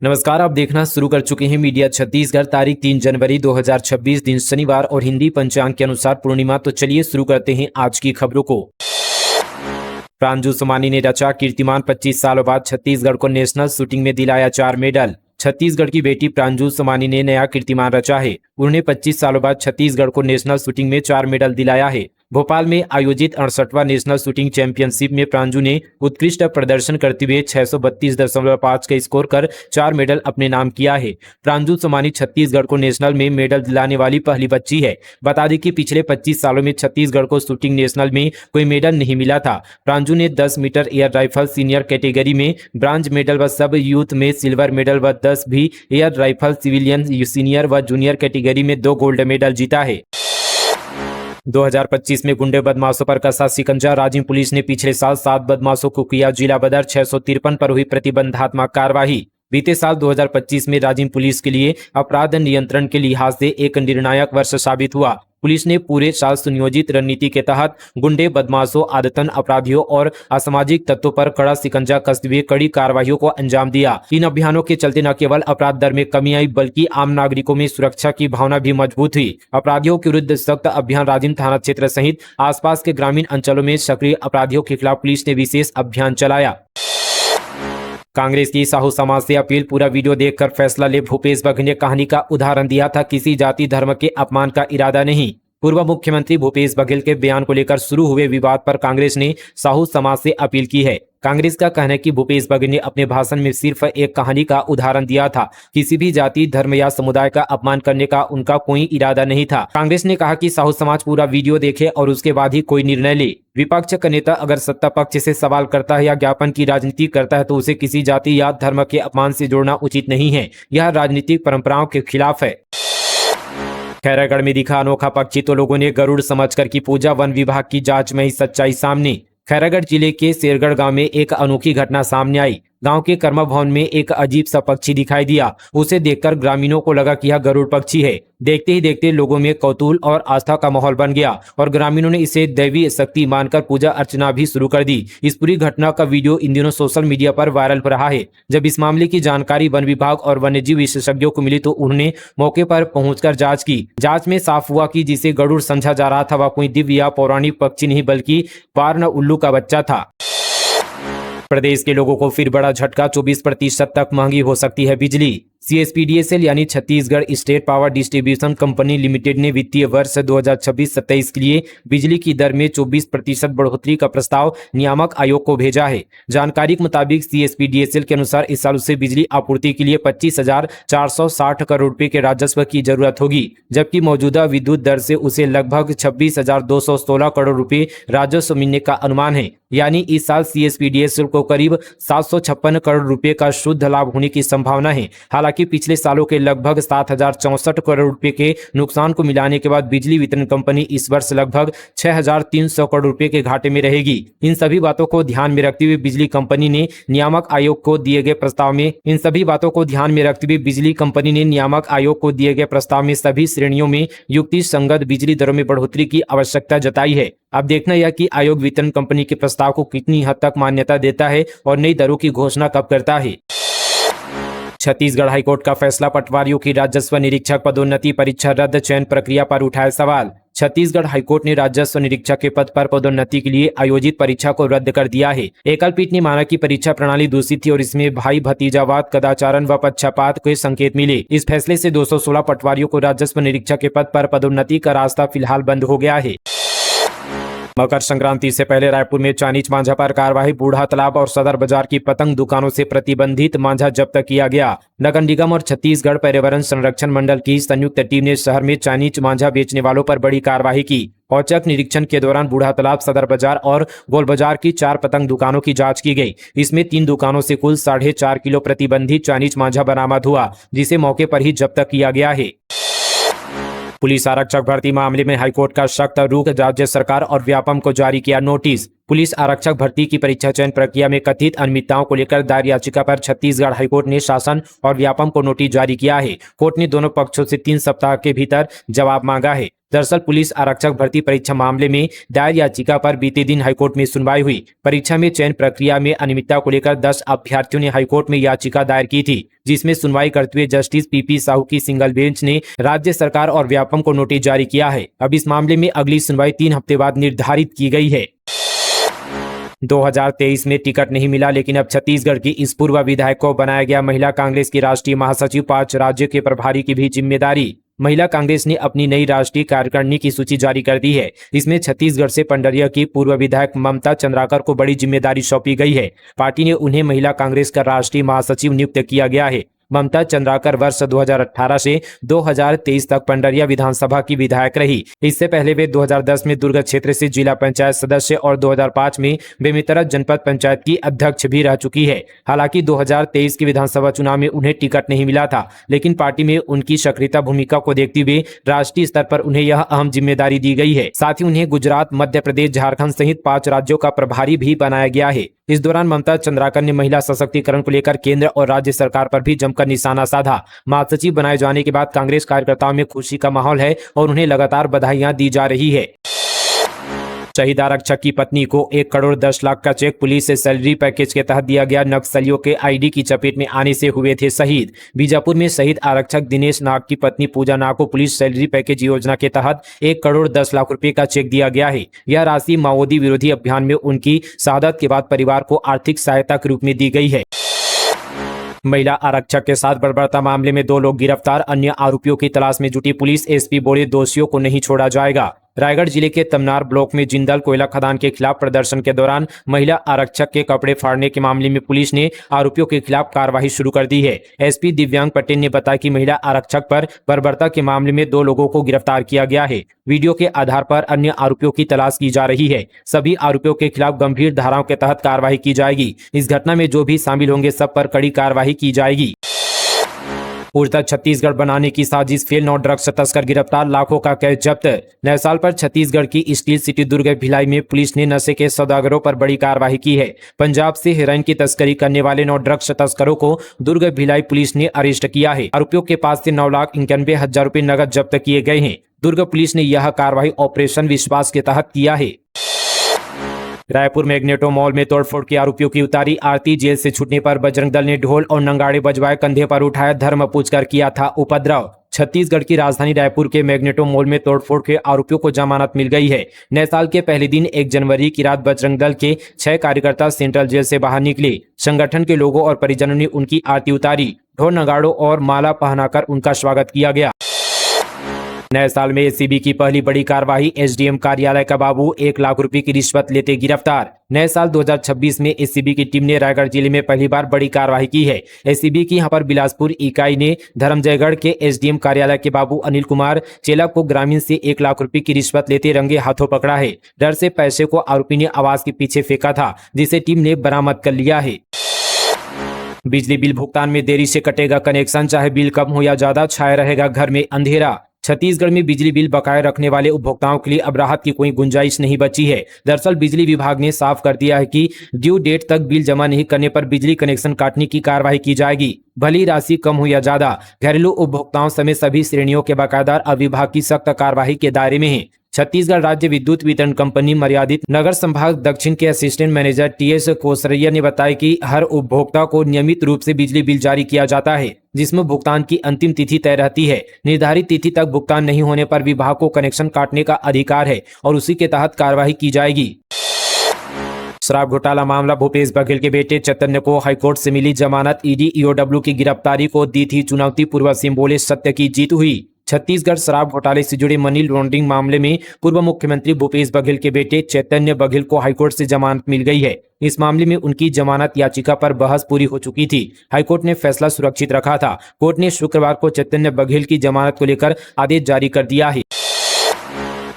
नमस्कार, आप देखना शुरू कर चुके हैं मीडिया छत्तीसगढ़। तारीख 3 जनवरी 2026 दिन शनिवार और हिंदी पंचांग के अनुसार पूर्णिमा। तो चलिए शुरू करते हैं आज की खबरों को। प्रांजू सोमानी ने रचा कीर्तिमान, 25 सालों बाद छत्तीसगढ़ को नेशनल शूटिंग में दिलाया 4 मेडल। छत्तीसगढ़ की बेटी प्रांजू सोमानी ने नया कीर्तिमान रचा है। उन्होंने 25 सालों बाद छत्तीसगढ़ को नेशनल शूटिंग में 4 मेडल दिलाया है। भोपाल में आयोजित 68वां नेशनल शूटिंग चैंपियनशिप में प्रांजू ने उत्कृष्ट प्रदर्शन करते हुए 632.5 का स्कोर कर 4 मेडल अपने नाम किया है। प्रांजू सोमानी छत्तीसगढ़ को नेशनल में मेडल दिलाने वाली पहली बच्ची है। बता दें कि पिछले 25 सालों में छत्तीसगढ़ को शूटिंग नेशनल में कोई मेडल नहीं मिला था। प्रांजू ने 10 metre air rifle senior category में ब्रांज मेडल व सब यूथ में सिल्वर मेडल व 10 भी एयर राइफल सिविलियन सीनियर व जूनियर कैटेगरी में 2 गोल्ड मेडल जीता है। 2025 में गुंडे बदमाशों पर कसा शिकंजा। राजिम पुलिस ने पिछले साल 7 बदमाशों को किया जिला बदर। 653 पर हुई प्रतिबंधात्मक कार्रवाई। बीते साल 2025 में राजिम पुलिस के लिए अपराध नियंत्रण के लिहाज से एक निर्णायक वर्ष साबित हुआ। पुलिस ने पूरे साल सुनियोजित रणनीति के तहत गुंडे बदमाशों, आदतन अपराधियों और असामाजिक तत्वों पर कड़ा शिकंजा कसते हुए कड़ी कार्रवाइयों को अंजाम दिया। इन अभियानों के चलते न केवल अपराध दर में कमी आई बल्कि आम नागरिकों में सुरक्षा की भावना भी मजबूत हुई। अपराधियों के विरुद्ध सख्त अभियान। राजिम थाना क्षेत्र सहित आसपास के ग्रामीण अंचलों में सक्रिय अपराधियों के खिलाफ पुलिस ने विशेष अभियान चलाया। कांग्रेस की साहू समाज से अपील, पूरा वीडियो देखकर फैसला ले। भूपेश बघेल ने कहानी का उदाहरण दिया था, किसी जाति धर्म के अपमान का इरादा नहीं। पूर्व मुख्यमंत्री भूपेश बघेल के बयान को लेकर शुरू हुए विवाद पर कांग्रेस ने साहू समाज से अपील की है। कांग्रेस का कहना है कि भूपेश बघेल ने अपने भाषण में सिर्फ एक कहानी का उदाहरण दिया था, किसी भी जाति धर्म या समुदाय का अपमान करने का उनका कोई इरादा नहीं था। कांग्रेस ने कहा कि साहू समाज पूरा वीडियो देखे और उसके बाद ही कोई निर्णय ले। विपक्ष का नेता अगर सत्ता पक्ष से सवाल करता है या ज्ञापन की राजनीति करता है तो उसे किसी जाति या धर्म के अपमान से जोड़ना उचित नहीं है। यह राजनीतिक परंपराओं के खिलाफ है। खैरागढ़ में दिखा अनोखा पक्षी तो लोगों ने गरुड़ समझकर की पूजा। वन विभाग की जांच में ही सच्चाई सामने। खैरागढ़ जिले के शेरगढ़ गांव में एक अनोखी घटना सामने आई। गांव के कर्मा भवन में एक अजीब सा पक्षी दिखाई दिया। उसे देखकर ग्रामीणों को लगा कि यह गरुड़ पक्षी है। देखते ही देखते लोगों में कौतूहल और आस्था का माहौल बन गया और ग्रामीणों ने इसे दैवी शक्ति मानकर पूजा अर्चना भी शुरू कर दी। इस पूरी घटना का वीडियो इन दिनों सोशल मीडिया पर वायरल हो रहा है। जब इस मामले की जानकारी वन विभाग और वन्यजीव विशेषज्ञों को मिली तो उन्होंने मौके पर पहुंचकर जांच की। जांच में साफ हुआ कि जिसे गरुड़ समझा जा रहा था वह कोई दिव्य या पौराणिक पक्षी नहीं बल्कि पार्न उल्लू का बच्चा था। प्रदेश के लोगों को फिर बड़ा झटका, 24% तक महंगी हो सकती है बिजली। CSPDCL यानी Chhattisgarh state power distribution company limited ने वित्तीय वर्ष 2026-27 के लिए बिजली की दर में 24% बढ़ोतरी का प्रस्ताव नियामक आयोग को भेजा है। जानकारी के मुताबिक CSPDCL के अनुसार इस साल उसे बिजली आपूर्ति के लिए 25,460 करोड़ रुपए के राजस्व की जरूरत होगी, जबकि मौजूदा विद्युत दर से उसे लगभग 26,216 करोड़ रुपए राजस्व मिलने का अनुमान है। यानी इस साल CSPDCL को करीब 756 करोड़ रुपए का शुद्ध लाभ होने की संभावना है। हालांकि पिछले सालों के लगभग 7,064 करोड़ रुपए के नुकसान को मिलाने के बाद बिजली वितरण कंपनी इस वर्ष लगभग 6,300 करोड़ रुपए के घाटे में रहेगी। इन सभी बातों को ध्यान में रखते हुए बिजली कंपनी ने नियामक आयोग को दिए गए प्रस्ताव में सभी श्रेणियों में युक्ति संगत बिजली दरों में बढ़ोतरी की आवश्यकता जताई है। अब देखना यह कि आयोग वितरण कंपनी के प्रस्ताव को कितनी हद तक मान्यता देता है और नई दरों की घोषणा कब करता है। छत्तीसगढ़ हाईकोर्ट का फैसला, पटवारियों की राजस्व निरीक्षक पदोन्नति परीक्षा रद्द, चयन प्रक्रिया पर उठाए सवाल। छत्तीसगढ़ हाईकोर्ट ने राजस्व निरीक्षक के पद पर पदोन्नति के लिए आयोजित परीक्षा को रद्द कर दिया है। एकल पीठ ने माना कि परीक्षा प्रणाली दूषित थी और इसमें भाई भतीजावाद, कदाचारण व पक्षपात के संकेत मिले। इस फैसले से 216 पटवारियों को राजस्व निरीक्षक के पद पर पदोन्नति का रास्ता फिलहाल बंद हो गया है। मकर संक्रांति से पहले रायपुर में चाइनीज मांझा पर कार्रवाई। बूढ़ा तालाब और सदर बाजार की पतंग दुकानों से प्रतिबंधित मांझा जब्त किया गया। नगर निगम और छत्तीसगढ़ पर्यावरण संरक्षण मंडल की संयुक्त टीम ने शहर में चाइनीज मांझा बेचने वालों पर बड़ी कार्रवाई की। औचक निरीक्षण के दौरान बूढ़ा तालाब, सदर बाजार और गोल बाजार की 4 पतंग दुकानों की जांच की गई। इसमें 3 दुकानों से कुल 4.5 किलो प्रतिबंधित चाइनीज मांझा बरामद हुआ, जिसे मौके पर ही जब्त किया गया है। पुलिस आरक्षक भर्ती मामले में हाईकोर्ट का सख्त रुख, राज्य सरकार और व्यापम को जारी किया नोटिस। पुलिस आरक्षक भर्ती की परीक्षा चयन प्रक्रिया में कथित अनियमितताओं को लेकर दायर याचिका पर छत्तीसगढ़ हाईकोर्ट ने शासन और व्यापम को नोटिस जारी किया है। कोर्ट ने दोनों पक्षों से 3 सप्ताह के भीतर जवाब मांगा है। दरअसल पुलिस आरक्षक भर्ती परीक्षा मामले में दायर याचिका पर बीते दिन हाईकोर्ट में सुनवाई हुई। परीक्षा में चयन प्रक्रिया में अनियमितता को लेकर 10 अभ्यर्थियों ने हाईकोर्ट में याचिका दायर की थी, जिसमें सुनवाई करते हुए जस्टिस पीपी साहू की सिंगल बेंच ने राज्य सरकार और व्यापम को नोटिस जारी किया है। अब इस मामले में अगली सुनवाई 3 हफ्ते बाद निर्धारित की गई है। 2023 में टिकट नहीं मिला, लेकिन अब छत्तीसगढ़ की इस पूर्व विधायक को बनाया गया महिला कांग्रेस की राष्ट्रीय महासचिव, 5 राज्य के प्रभारी की भी जिम्मेदारी। महिला कांग्रेस ने अपनी नई राष्ट्रीय कार्यकारिणी की सूची जारी कर दी है। इसमें छत्तीसगढ़ से पंडरिया की पूर्व विधायक ममता चंद्राकर को बड़ी जिम्मेदारी सौंपी गई है। पार्टी ने उन्हें महिला कांग्रेस का राष्ट्रीय महासचिव नियुक्त किया गया है। ममता चंद्राकर वर्ष 2018 से 2023 तक पंडरिया विधानसभा की विधायक रही। इससे पहले वे 2010 में दुर्ग क्षेत्र से जिला पंचायत सदस्य और 2005 में बेमेतरा जनपद पंचायत की अध्यक्ष भी रह चुकी है। हालांकि 2023 के विधानसभा चुनाव में उन्हें टिकट नहीं मिला था, लेकिन पार्टी में उनकी सक्रियता भूमिका को देखते हुए राष्ट्रीय स्तर पर उन्हें यह अहम जिम्मेदारी दी गई है। साथ ही उन्हें गुजरात, मध्य प्रदेश, झारखंड सहित 5 राज्यों का प्रभारी भी बनाया गया है। इस दौरान ममता चंद्राकर ने महिला सशक्तिकरण को लेकर केंद्र और राज्य सरकार पर भी जमकर निशाना साधा। महासचिव बनाए जाने के बाद कांग्रेस कार्यकर्ताओं में खुशी का माहौल है और उन्हें लगातार बधाइयां दी जा रही है। शहीद आरक्षक की पत्नी को 1 करोड़ 10 लाख का चेक पुलिस से सैलरी पैकेज के तहत दिया गया। नक्सलियों के आईडी की चपेट में आने से हुए थे शहीद। बीजापुर में शहीद आरक्षक दिनेश नाग की पत्नी पूजा नाग को पुलिस सैलरी पैकेज योजना के तहत 1 करोड़ 10 लाख रुपए का चेक दिया गया है। यह राशि माओवादी विरोधी अभियान में उनकी शहादत के बाद परिवार को आर्थिक सहायता के रूप में दी गई है। महिला आरक्षक के साथ बर्बरता मामले में 2 लोग गिरफ्तार। अन्य आरोपियों की तलाश में जुटी पुलिस। एसपी बोले, दोषियों को नहीं छोड़ा जाएगा। रायगढ़ जिले के तमनार ब्लॉक में जिंदल कोयला खदान के खिलाफ प्रदर्शन के दौरान महिला आरक्षक के कपड़े फाड़ने के मामले में पुलिस ने आरोपियों के खिलाफ कार्रवाई शुरू कर दी है। एसपी दिव्यांग पटेल ने बताया कि महिला आरक्षक पर बर्बरता के मामले में 2 लोगों को गिरफ्तार किया गया है। वीडियो के आधार पर अन्य आरोपियों की तलाश की जा रही है। सभी आरोपियों के खिलाफ गंभीर धाराओं के तहत कार्रवाई की जाएगी। इस घटना में जो भी शामिल होंगे सब पर कड़ी कार्रवाई की जाएगी। उड़ता छत्तीसगढ़ बनाने की साजिश फेल, 9 ड्रग्स तस्कर गिरफ्तार, लाखों का कैश जब्त। नए साल पर छत्तीसगढ़ की स्टील सिटी दुर्ग भिलाई में पुलिस ने नशे के सौदागरों पर बड़ी कार्रवाई की है। पंजाब से हेरोइन की तस्करी करने वाले 9 ड्रग्स तस्करों को दुर्ग भिलाई पुलिस ने अरेस्ट किया है। आरोपियों के पास से 9,91,000 रुपए नगद जब्त किए गए हैं। दुर्ग पुलिस ने यह कार्रवाई ऑपरेशन विश्वास के तहत किया है। रायपुर मैग्नेटो मॉल में तोड़फोड़ के आरोपियों की उतारी आरती। जेल से छूटने पर बजरंग दल ने ढोल और नंगाड़े बजवाए, कंधे पर उठाया, धर्म पूछकर किया था उपद्रव। छत्तीसगढ़ की राजधानी रायपुर के मैग्नेटो मॉल में तोड़फोड़ के आरोपियों को जमानत मिल गई है। नए साल के पहले दिन 1 जनवरी की रात बजरंग दल के 6 कार्यकर्ता सेंट्रल जेल से बाहर निकले। संगठन के लोगों और परिजनों ने उनकी आरती उतारी। ढोल नगाड़ों और माला पहनाकर उनका स्वागत किया गया। नए साल में एसीबी की पहली बड़ी कार्रवाई। एसडीएम कार्यालय का बाबू 1 लाख रुपए की रिश्वत लेते गिरफ्तार। नए साल 2026 में एसीबी की टीम ने रायगढ़ जिले में पहली बार बड़ी कार्रवाई की है। एसीबी की यहां पर बिलासपुर इकाई ने धर्मजयगढ़ के एसडीएम कार्यालय के बाबू अनिल कुमार चेला को ग्रामीण से 1 लाख रुपए की रिश्वत लेते रंगे हाथों पकड़ा है। डर से पैसे को आरोपी ने आवास के पीछे फेंका था, जिसे टीम ने बरामद कर लिया है। बिजली बिल भुगतान में देरी से कटेगा कनेक्शन, चाहे बिल कम हो या ज्यादा, छाया रहेगा घर में अंधेरा। छत्तीसगढ़ में बिजली बिल बकाया रखने वाले उपभोक्ताओं के लिए अब राहत की कोई गुंजाइश नहीं बची है। दरअसल बिजली विभाग ने साफ कर दिया है कि ड्यू डेट तक बिल जमा नहीं करने पर बिजली कनेक्शन काटने की कार्रवाई की जाएगी, भली राशि कम हो या ज्यादा। घरेलू उपभोक्ताओं समेत सभी श्रेणियों के बकायेदार अब विभाग की सख्त कार्रवाई के दायरे में हैं। छत्तीसगढ़ राज्य विद्युत वितरण कंपनी मर्यादित नगर संभाग दक्षिण के असिस्टेंट मैनेजर टीएस कोसरैया ने बताया कि हर उपभोक्ता को नियमित रूप से बिजली बिल जारी किया जाता है, जिसमें भुगतान की अंतिम तिथि तय रहती है। निर्धारित तिथि तक भुगतान नहीं होने पर विभाग को कनेक्शन काटने का अधिकार है और उसी के तहत कार्रवाई की जाएगी। शराब घोटाला मामला। भूपेश बघेल के बेटे चैतन्य को हाईकोर्ट से मिली जमानत। ईडी ईओडब्ल्यू की गिरफ्तारी को दी थी चुनौती। पूर्व सीएम बोले, सत्य की जीत हुई। छत्तीसगढ़ शराब घोटाले से जुड़े मनी लॉन्ड्रिंग मामले में पूर्व मुख्यमंत्री भूपेश बघेल के बेटे चैतन्य बघेल को हाईकोर्ट से जमानत मिल गई है। इस मामले में उनकी जमानत याचिका पर बहस पूरी हो चुकी थी। हाईकोर्ट ने फैसला सुरक्षित रखा था। कोर्ट ने शुक्रवार को चैतन्य बघेल की जमानत को लेकर आदेश जारी कर दिया है।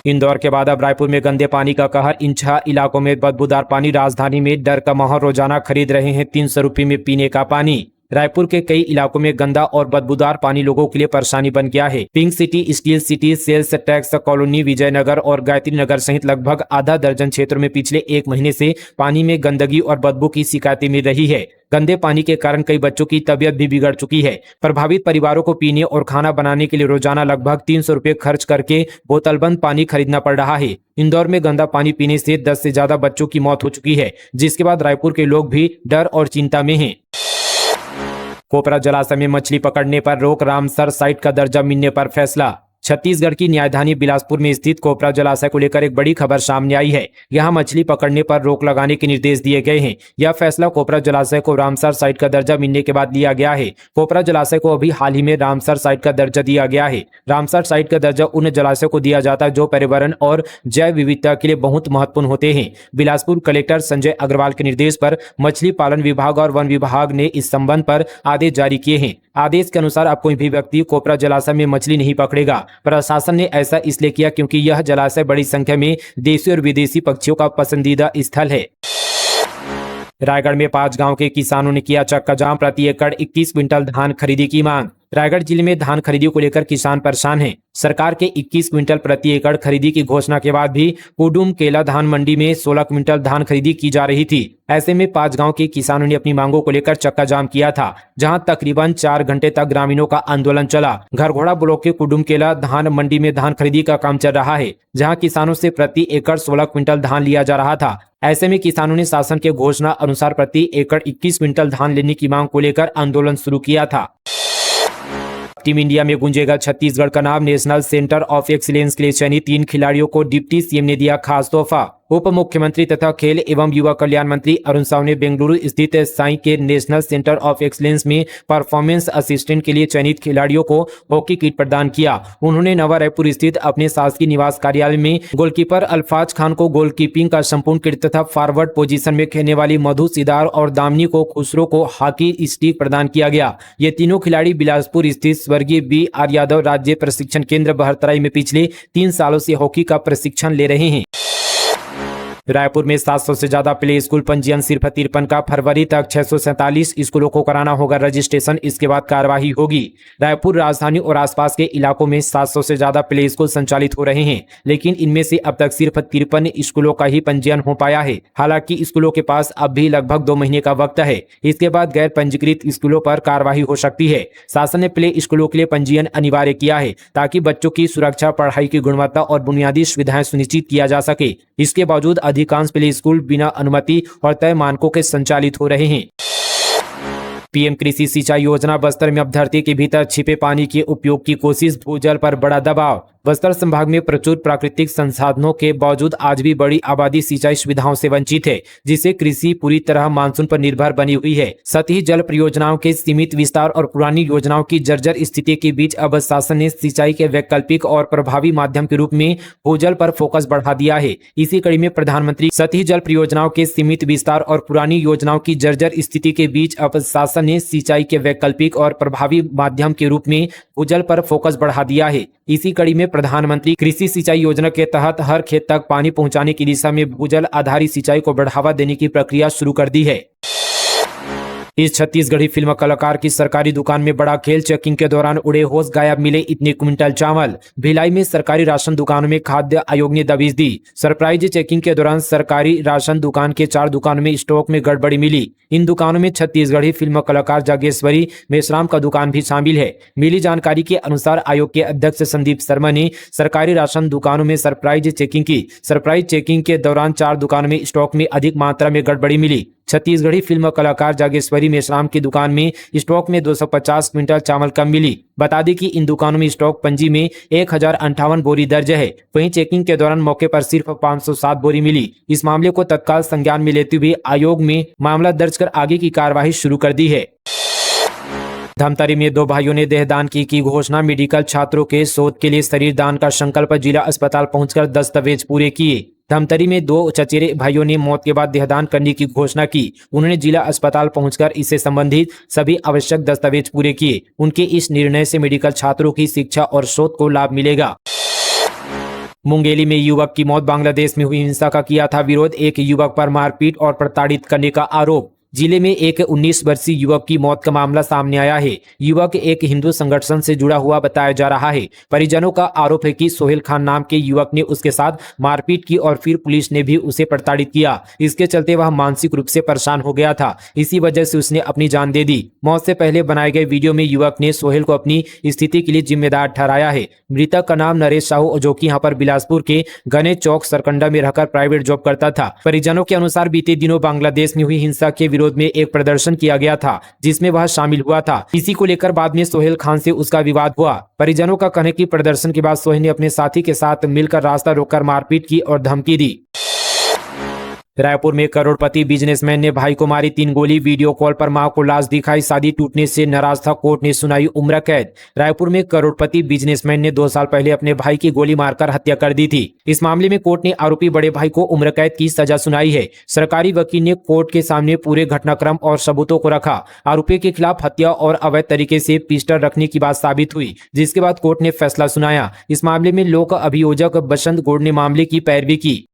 इंदौर के बाद अब रायपुर में गंदे पानी का कहर। इन 6 इलाकों में बदबूदार पानी। राजधानी में डर का माहौल। रोजाना खरीद रहे हैं 300 रुपये में पीने का पानी। रायपुर के कई इलाकों में गंदा और बदबूदार पानी लोगों के लिए परेशानी बन गया है। Pink city, steel city, sales tax colony, Vijaynagar और गायत्री नगर सहित लगभग आधा दर्जन क्षेत्रों में पिछले एक महीने से पानी में गंदगी और बदबू की शिकायतें मिल रही है। गंदे पानी के कारण कई बच्चों की तबीयत भी बिगड़ चुकी है। प्रभावित परिवारों को पीने और खाना बनाने के लिए रोजाना लगभग 300 रुपये खर्च करके बोतलबंद पानी खरीदना पड़ रहा है। इंदौर में गंदा पानी पीने से 10 से ज्यादा बच्चों की मौत हो चुकी है, जिसके बाद रायपुर के लोग भी डर और चिंता में हैं। कोपरा जलाशय में मछली पकड़ने पर रोक, रामसर साइट का दर्जा मिलने पर फैसला। छत्तीसगढ़ की न्यायधानी बिलासपुर में स्थित कोपरा जलाशय को लेकर एक बड़ी खबर सामने आई है। यहां मछली पकड़ने पर रोक लगाने के निर्देश दिए गए हैं। यह फैसला कोपरा जलाशय को रामसर साइट का दर्जा मिलने के बाद लिया गया है। कोपरा जलाशय को अभी हाल ही में रामसर साइट का दर्जा दिया गया है। रामसर साइट का दर्जा उन जलाशय को दिया जाता है जो पर्यावरण और जैव विविधता के लिए बहुत महत्वपूर्ण होते हैं। बिलासपुर कलेक्टर संजय अग्रवाल के निर्देश पर मछली पालन विभाग और वन विभाग ने इस संबंध पर आदेश जारी किए हैं। आदेश के अनुसार अब कोई भी व्यक्ति कोपरा जलाशय में मछली नहीं पकड़ेगा। प्रशासन ने ऐसा इसलिए किया क्योंकि यह जलाशय बड़ी संख्या में देशी और विदेशी पक्षियों का पसंदीदा स्थल है। रायगढ़ में 5 गांव के किसानों ने किया चक्का जाम, प्रति एकड़ 21 क्विंटल धान खरीदी की मांग। रायगढ़ जिले में धान खरीदी को लेकर किसान परेशान हैं। सरकार के 21 क्विंटल प्रति एकड़ खरीदी की घोषणा के बाद भी कुडुम केला धान मंडी में 16 क्विंटल धान खरीदी की जा रही थी। ऐसे में 5 गांव के किसानों ने अपनी मांगों को लेकर चक्का जाम किया था, जहां तकरीबन 4 घंटे तक ग्रामीणों का आंदोलन चला। घरघोड़ा ब्लॉक के कुडुम केला धान मंडी में धान खरीदी का काम चल रहा है, जहाँ किसानों से प्रति एकड़ 16 क्विंटल धान लिया जा रहा था। ऐसे में किसानों ने शासन के घोषणा अनुसार प्रति एकड़ 21 क्विंटल धान लेने की मांग को लेकर आंदोलन शुरू किया था। टीम इंडिया में गूंजेगा छत्तीसगढ़ का नाम। नेशनल सेंटर ऑफ एक्सीलेंस के लिए चयनित 3 खिलाड़ियों को डिप्टी सीएम ने दिया खास तोहफा। उप मुख्यमंत्री तथा खेल एवं युवा कल्याण मंत्री अरुण साव ने बेंगलुरु स्थित साई के नेशनल सेंटर ऑफ एक्सीलेंस में परफॉर्मेंस असिस्टेंट के लिए चयनित खिलाड़ियों को हॉकी किट प्रदान किया। उन्होंने नवा रायपुर स्थित अपने शासकीय निवास कार्यालय में गोलकीपर अल्फाज खान को गोलकीपिंग का संपूर्ण किट तथा फॉरवर्ड पोजीशन में खेलने वाली मधु सिदार और दामिनी को खुसरो को हॉकी स्टिक प्रदान किया गया। ये तीनों खिलाड़ी बिलासपुर स्थित स्वर्गीय B.R. यादव राज्य प्रशिक्षण केंद्र बहरतराई में पिछले 3 सालों से हॉकी का प्रशिक्षण ले रहे हैं। रायपुर में 700 से ज्यादा प्ले स्कूल पंजीयन, सिर्फ 53 का। फरवरी तक 647 स्कूलों को कराना होगा रजिस्ट्रेशन, इसके बाद कार्यवाही होगी। रायपुर राजधानी और आसपास के इलाकों में 700 से ज्यादा प्ले स्कूल संचालित हो रहे हैं, लेकिन इनमें से अब तक सिर्फ 53 स्कूलों का ही पंजीयन हो पाया है। हालांकि स्कूलों के पास अब भी लगभग 2 महीने का वक्त है। इसके बाद गैर पंजीकृत स्कूलों पर कार्यवाही हो सकती है। शासन ने प्ले स्कूलों के लिए पंजीयन अनिवार्य किया है ताकि बच्चों की सुरक्षा, पढ़ाई की गुणवत्ता और बुनियादी सुविधाएं सुनिश्चित किया जा सके। इसके बावजूद अधिकांश प्ले स्कूल बिना अनुमति और तय मानकों के संचालित हो रहे हैं। पीएम कृषि सिंचाई योजना बस्तर में अब धरती के भीतर छिपे पानी के उपयोग की कोशिश, भूजल पर बड़ा दबाव। बस्तर संभाग में प्रचुर प्राकृतिक संसाधनों के बावजूद आज भी बड़ी आबादी सिंचाई सुविधाओं से वंचित है, जिससे कृषि पूरी तरह मानसून पर निर्भर बनी हुई है। सतही जल परियोजनाओं के सीमित विस्तार और पुरानी योजनाओं की जर्जर स्थिति के बीच अब शासन ने सिंचाई के वैकल्पिक और प्रभावी माध्यम के रूप में भूजल पर फोकस बढ़ा दिया है। इसी कड़ी में प्रधानमंत्री सतही जल परियोजनाओं के सीमित विस्तार और पुरानी योजनाओं की जर्जर स्थिति के बीच अब शासन ने सिंचाई के वैकल्पिक और प्रभावी माध्यम के रूप में भूजल पर फोकस बढ़ा दिया है। इसी कड़ी में प्रधानमंत्री कृषि सिंचाई योजना के तहत हर खेत तक पानी पहुंचाने की दिशा में भूजल आधारित सिंचाई को बढ़ावा देने की प्रक्रिया शुरू कर दी है। इस छत्तीसगढ़ी फिल्म कलाकार की सरकारी दुकान में बड़ा खेल, चेकिंग के दौरान उड़े होश, गायब मिले इतने क्विंटल चावल। भिलाई में सरकारी राशन दुकानों में खाद्य आयोग ने दबिश दी। सरप्राइज चेकिंग के दौरान सरकारी राशन दुकान के 4 दुकानों में स्टॉक में गड़बड़ी मिली। इन दुकानों में छत्तीसगढ़ी फिल्म कलाकार जागेश्वरी मेश्राम का दुकान भी शामिल है। मिली जानकारी के अनुसार आयोग के अध्यक्ष संदीप शर्मा ने सरकारी राशन दुकानों में सरप्राइज चेकिंग की। सरप्राइज चेकिंग के दौरान 4 दुकानों में स्टॉक में अधिक मात्रा में गड़बड़ी मिली। छत्तीसगढ़ी फिल्म कलाकार जागेश्वरी मेश्राम की दुकान में स्टॉक में 250 क्विंटल चावल कम मिली। बता दें कि इन दुकानों में स्टॉक पंजी में 1058 बोरी दर्ज है। वहीं चेकिंग के दौरान मौके पर सिर्फ 507 बोरी मिली। इस मामले को तत्काल संज्ञान में लेते हुए आयोग में मामला दर्ज कर आगे की कार्यवाही शुरू कर दी है। धमतरी में 2 भाइयों ने देहदान की घोषणा। मेडिकल छात्रों के शोध के लिए शरीर दान का संकल्प, जिला अस्पताल पहुंचकर दस्तावेज पूरे किए। धमतरी में 2 चचेरे भाइयों ने मौत के बाद देहदान करने की घोषणा की। उन्होंने जिला अस्पताल पहुंचकर इससे संबंधित सभी आवश्यक दस्तावेज पूरे किए। उनके इस निर्णय से मेडिकल छात्रों की शिक्षा और शोध को लाभ मिलेगा। मुंगेली में युवक की मौत, बांग्लादेश में हुई हिंसा का किया था विरोध। एक युवक पर मारपीट और प्रताड़ित करने का आरोप। जिले में एक 19 वर्षीय युवक की मौत का मामला सामने आया है। युवक एक हिंदू संगठन से जुड़ा हुआ बताया जा रहा है। परिजनों का आरोप है कि सोहेल खान नाम के युवक ने उसके साथ मारपीट की और फिर पुलिस ने भी उसे प्रताड़ित किया। इसके चलते वह मानसिक रूप से परेशान हो गया था। इसी वजह से उसने अपनी जान दे दी। मौत से पहले बनाए गए वीडियो में युवक ने सोहेल को अपनी स्थिति के लिए जिम्मेदार ठहराया है। मृतक का नाम नरेश साहू, जो कि यहाँ पर बिलासपुर के गणेश चौक सरकंडा में रहकर प्राइवेट जॉब करता था। परिजनों के अनुसार बीते दिनों बांग्लादेश में हुई हिंसा के विरोध में एक प्रदर्शन किया गया था, जिसमें वह शामिल हुआ था। इसी को लेकर बाद में सोहेल खान से उसका विवाद हुआ। परिजनों का कहना है कि प्रदर्शन के बाद सोहेल ने अपने साथी के साथ मिलकर रास्ता रोककर मारपीट की और धमकी दी। रायपुर में करोड़पति बिजनेसमैन ने भाई को मारी 3 गोली। वीडियो कॉल पर मां को लाश दिखाई। शादी टूटने से नाराज था, कोर्ट ने सुनाई उम्र कैद। रायपुर में करोड़पति बिजनेसमैन ने 2 साल पहले अपने भाई की गोली मारकर हत्या कर दी थी। इस मामले में कोर्ट ने आरोपी बड़े भाई को उम्र कैद की सजा सुनाई है। सरकारी वकील ने कोर्ट के सामने पूरे घटनाक्रम और सबूतों को रखा। आरोपी के खिलाफ हत्या और अवैध तरीके से पिस्टल रखने की बात साबित हुई, जिसके बाद कोर्ट ने फैसला सुनाया। इस मामले में लोक अभियोजक बसंत गौड़ ने मामले की पैरवी की।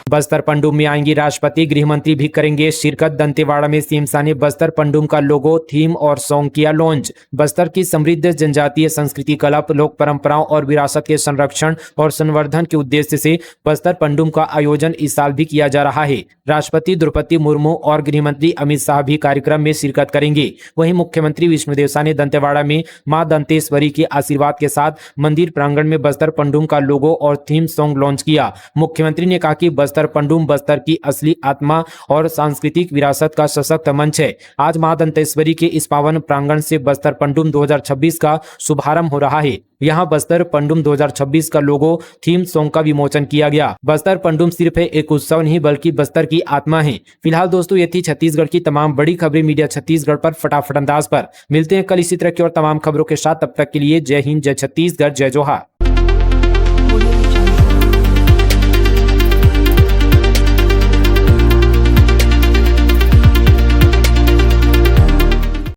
बस्तर पंडुम में आएंगी राष्ट्रपति, गृह मंत्री भी करेंगे शिरकत। दंतेवाड़ा में सीएम शाह ने बस्तर पंडुम का लोगो, थीम और सॉन्ग किया लॉन्च। बस्तर की समृद्ध जनजातीय संस्कृति, कला, लोक परंपराओं और विरासत के संरक्षण और संवर्धन के उद्देश्य से बस्तर पंडुम का आयोजन इस साल भी किया जा रहा है। राष्ट्रपति द्रौपदी मुर्मू और गृह मंत्री अमित शाह भी कार्यक्रम में शिरकत करेंगे। वहीं मुख्यमंत्री विष्णुदेव साय ने दंतेवाड़ा में मां दंतेश्वरी के आशीर्वाद के साथ मंदिर प्रांगण में बस्तर पंडुम का लोगो और थीम सॉन्ग लॉन्च किया। मुख्यमंत्री ने कहा कि बस्तर पंडुम बस्तर की असली आत्मा और सांस्कृतिक विरासत का सशक्त मंच है। आज मां दंतेश्वरी के इस पावन प्रांगण से बस्तर पंडुम 2026 का शुभारंभ हो रहा है। यहाँ बस्तर पंडुम 2026 का लोगो, थीम सॉन्ग का विमोचन किया गया। बस्तर पंडुम सिर्फ एक उत्सव नहीं बल्कि बस्तर की आत्मा है। फिलहाल दोस्तों, ये थी छत्तीसगढ़ की तमाम बड़ी खबरें मीडिया छत्तीसगढ़ पर फटाफट अंदाज पर। मिलते हैं कल इसी तरह की और तमाम खबरों के साथ। तब तक के लिए जय हिंद, जय छत्तीसगढ़, जय जोहार।